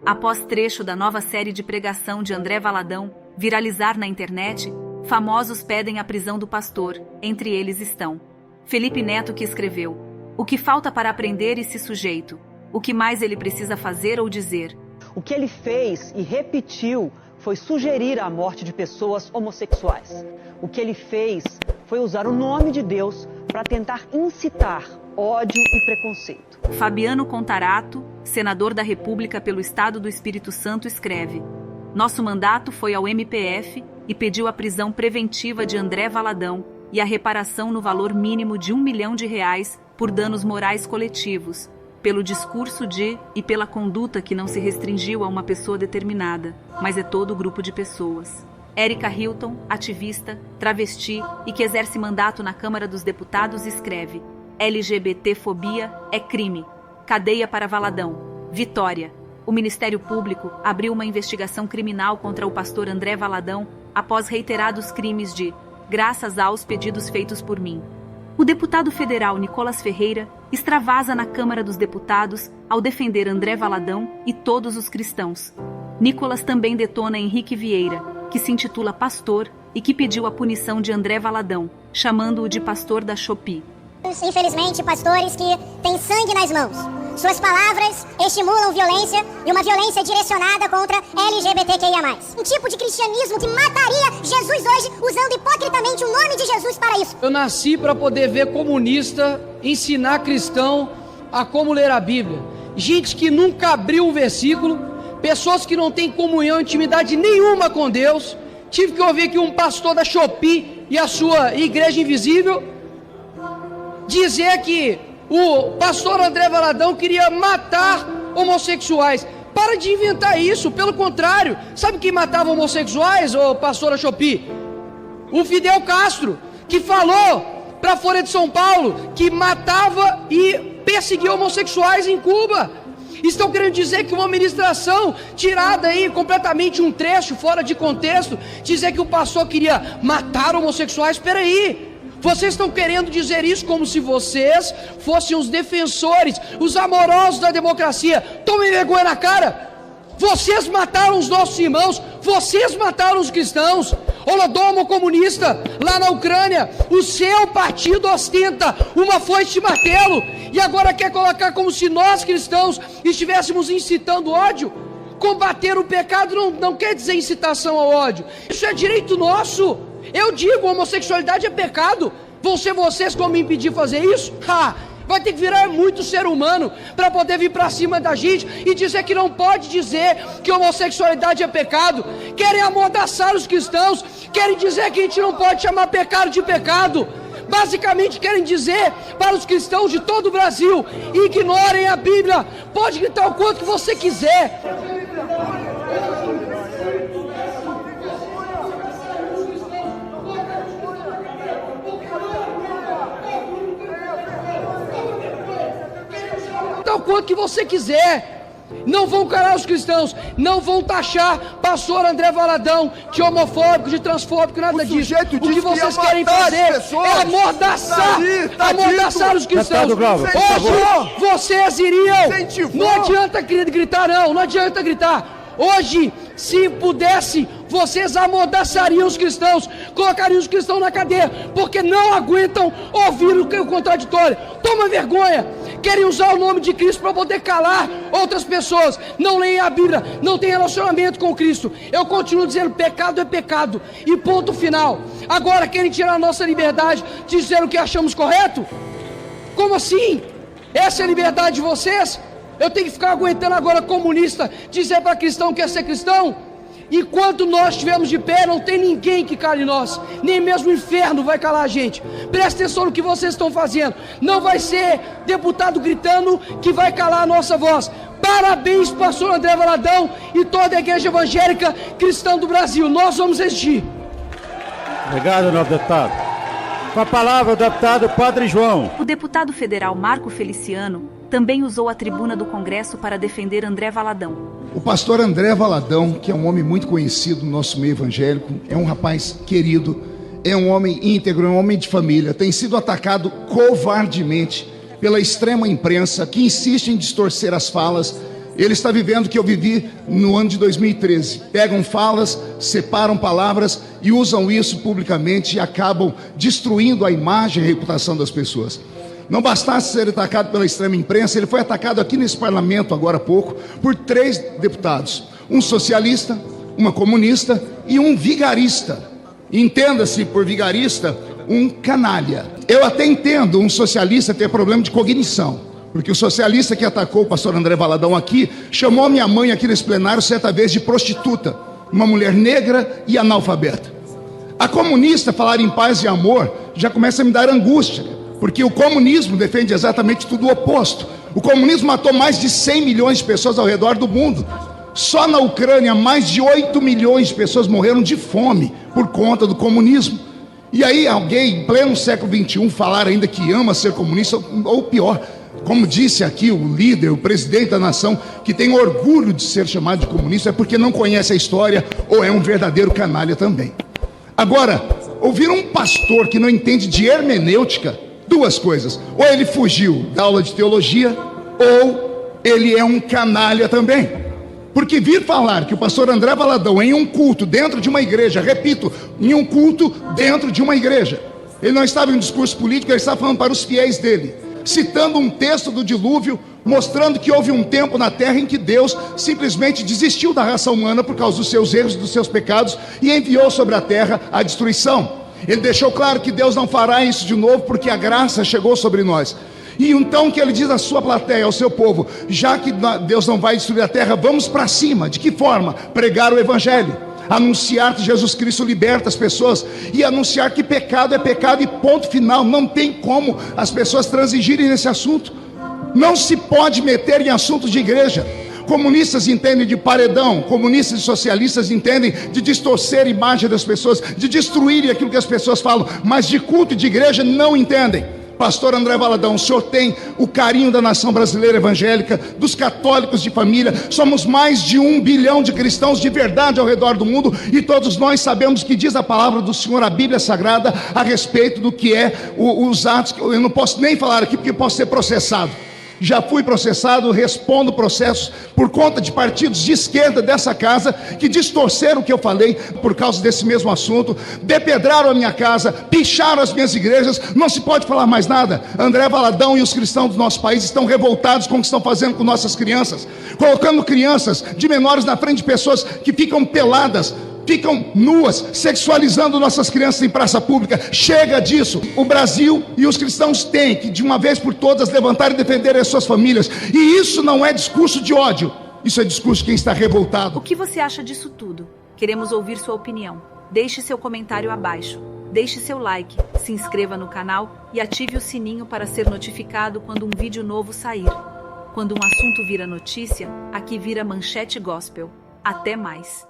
Após trecho da nova série de pregação de André Valadão viralizar na internet, famosos pedem a prisão do pastor, entre eles estão Felipe Neto, que escreveu: "O que falta para aprender e se sujeito? O que mais ele precisa fazer ou dizer?" O que ele fez e repetiu foi sugerir a morte de pessoas homossexuais. O que ele fez foi usar o nome de Deus para tentar incitar ódio e preconceito. Fabiano Contarato, senador da República pelo Estado do Espírito Santo, escreve: "Nosso mandato foi ao MPF e pediu a prisão preventiva de André Valadão e a reparação no valor mínimo de R$1 milhão por danos morais coletivos, pelo discurso de e pela conduta que não se restringiu a uma pessoa determinada, mas é todo o grupo de pessoas." Érica Hilton, ativista, travesti e que exerce mandato na Câmara dos Deputados, escreve: "LGBTfobia é crime. Cadeia para Valadão. Vitória. O Ministério Público abriu uma investigação criminal contra o pastor André Valadão após reiterados crimes de graças aos pedidos feitos por mim." O deputado federal Nicolas Ferreira extravasa na Câmara dos Deputados ao defender André Valadão e todos os cristãos. Nicolas também detona Henrique Vieira, que se intitula pastor e que pediu a punição de André Valadão, chamando-o de pastor da Shopee. Infelizmente, pastores que têm sangue nas mãos. Suas palavras estimulam violência e uma violência direcionada contra LGBTQIA+. Um tipo de cristianismo que mataria Jesus hoje, usando hipocritamente o nome de Jesus para isso. Eu nasci para poder ver comunista ensinar cristão a como ler a Bíblia. Gente que nunca abriu um versículo, pessoas que não têm comunhão, intimidade nenhuma com Deus. Tive que ouvir que um pastor da Shopee e a sua igreja invisível dizer que o pastor André Valadão queria matar homossexuais. Para de inventar isso, pelo contrário. Sabe quem matava homossexuais, ô pastora Shopee? O Fidel Castro, que falou para a Folha de São Paulo que matava e perseguia homossexuais em Cuba. Estão querendo dizer que uma ministração tirada aí completamente um trecho fora de contexto, dizer que o pastor queria matar homossexuais. Espera aí. Vocês estão querendo dizer isso como se vocês fossem os defensores, os amorosos da democracia. Tomem vergonha na cara. Vocês mataram os nossos irmãos, vocês mataram os cristãos. Holodomor comunista, lá na Ucrânia, o seu partido ostenta uma foice de martelo e agora quer colocar como se nós cristãos estivéssemos incitando ódio. Combater o pecado não quer dizer incitação ao ódio. Isso é direito nosso. Eu digo, homossexualidade é pecado. Vão ser vocês que vão me impedir de fazer isso? Vai ter que virar muito ser humano para poder vir para cima da gente e dizer que não pode dizer que homossexualidade é pecado. Querem amordaçar os cristãos, querem dizer que a gente não pode chamar pecado de pecado. Basicamente querem dizer para os cristãos de todo o Brasil: ignorem a Bíblia. Pode gritar o quanto que você quiser. O quanto que você quiser, não vão calar os cristãos, não vão taxar pastor André Valadão de homofóbico, de transfóbico, nada disso. O que vocês querem fazer é amordaçar os cristãos. Hoje vocês iriam, não adianta gritar, não adianta gritar. Hoje, se pudesse, vocês amordaçariam os cristãos, colocariam os cristãos na cadeia, porque não aguentam ouvir o contraditório. Toma vergonha. Querem usar o nome de Cristo para poder calar outras pessoas. Não leem a Bíblia, não tem relacionamento com Cristo. Eu continuo dizendo: pecado é pecado e ponto final. Agora querem tirar a nossa liberdade, dizendo o que achamos correto? Como assim? Essa é a liberdade de vocês? Eu tenho que ficar aguentando agora comunista dizer para cristão que quer ser cristão? Enquanto nós estivermos de pé, não tem ninguém que cale nós. Nem mesmo o inferno vai calar a gente. Presta atenção no que vocês estão fazendo. Não vai ser deputado gritando que vai calar a nossa voz. Parabéns, pastor André Valadão e toda a igreja evangélica cristã do Brasil. Nós vamos resistir. Obrigado, nobre deputado. Com a palavra, o deputado Padre João. O deputado federal Marco Feliciano também usou a tribuna do Congresso para defender André Valadão. O pastor André Valadão, que é um homem muito conhecido no nosso meio evangélico, é um rapaz querido, é um homem íntegro, é um homem de família, tem sido atacado covardemente pela extrema imprensa que insiste em distorcer as falas Ele está vivendo o que eu vivi no ano de 2013. Pegam falas, separam palavras e usam isso publicamente e acabam destruindo a imagem e a reputação das pessoas. Não bastasse ser atacado pela extrema imprensa, ele foi atacado aqui nesse parlamento agora há pouco por 3 deputados. Um socialista, uma comunista e um vigarista. Entenda-se por vigarista um canalha. Eu até entendo um socialista ter problema de cognição. Porque o socialista que atacou o pastor André Valadão aqui, chamou a minha mãe aqui nesse plenário certa vez de prostituta, uma mulher negra e analfabeta. A comunista falar em paz e amor já começa a me dar angústia, porque o comunismo defende exatamente tudo o oposto. O comunismo matou mais de 100 milhões de pessoas ao redor do mundo. Só na Ucrânia, mais de 8 milhões de pessoas morreram de fome por conta do comunismo. E aí alguém, em pleno século XXI, falar ainda que ama ser comunista, ou pior, como disse aqui o líder, o presidente da nação, que tem orgulho de ser chamado de comunista, é porque não conhece a história ou é um verdadeiro canalha também. Agora, ouvir um pastor que não entende de hermenêutica, 2 coisas: ou ele fugiu da aula de teologia, ou ele é um canalha também. Porque vir falar que o pastor André Valadão, em um culto dentro de uma igreja, repito, em um culto dentro de uma igreja, ele não estava em um discurso político, ele estava falando para os fiéis dele, citando um texto do dilúvio, mostrando que houve um tempo na terra em que Deus simplesmente desistiu da raça humana por causa dos seus erros, dos seus pecados, e enviou sobre a terra a destruição. Ele deixou claro que Deus não fará isso de novo, porque a graça chegou sobre nós. E então que ele diz à sua plateia, ao seu povo: já que Deus não vai destruir a terra, vamos para cima. De que forma? Pregar o evangelho, anunciar que Jesus Cristo liberta as pessoas e anunciar que pecado é pecado e ponto final. Não tem como as pessoas transigirem nesse assunto. Não se pode meter em assuntos de igreja. Comunistas entendem de paredão, comunistas e socialistas entendem de distorcer a imagem das pessoas, de destruir aquilo que as pessoas falam, mas de culto e de igreja não entendem. Pastor André Valadão, o senhor tem o carinho da nação brasileira evangélica, dos católicos de família. Somos mais de 1 bilhão de cristãos de verdade ao redor do mundo, e todos nós sabemos que diz a palavra do Senhor, a Bíblia Sagrada, a respeito do que é os atos. Eu não posso nem falar aqui porque posso ser processado. Já fui processado, respondo processos por conta de partidos de esquerda dessa casa que distorceram o que eu falei por causa desse mesmo assunto, depedraram a minha casa, picharam as minhas igrejas. Não se pode falar mais nada. André Valadão e os cristãos do nosso país estão revoltados com o que estão fazendo com nossas crianças, colocando crianças de menores na frente de pessoas que ficam peladas, ficam nuas, sexualizando nossas crianças em praça pública. Chega disso. O Brasil e os cristãos têm que, de uma vez por todas, levantar e defender as suas famílias. E isso não é discurso de ódio, isso é discurso de quem está revoltado. O que você acha disso tudo? Queremos ouvir sua opinião. Deixe seu comentário abaixo. Deixe seu like, se inscreva no canal e ative o sininho para ser notificado quando um vídeo novo sair. Quando um assunto vira notícia, aqui vira Manchete Gospel. Até mais.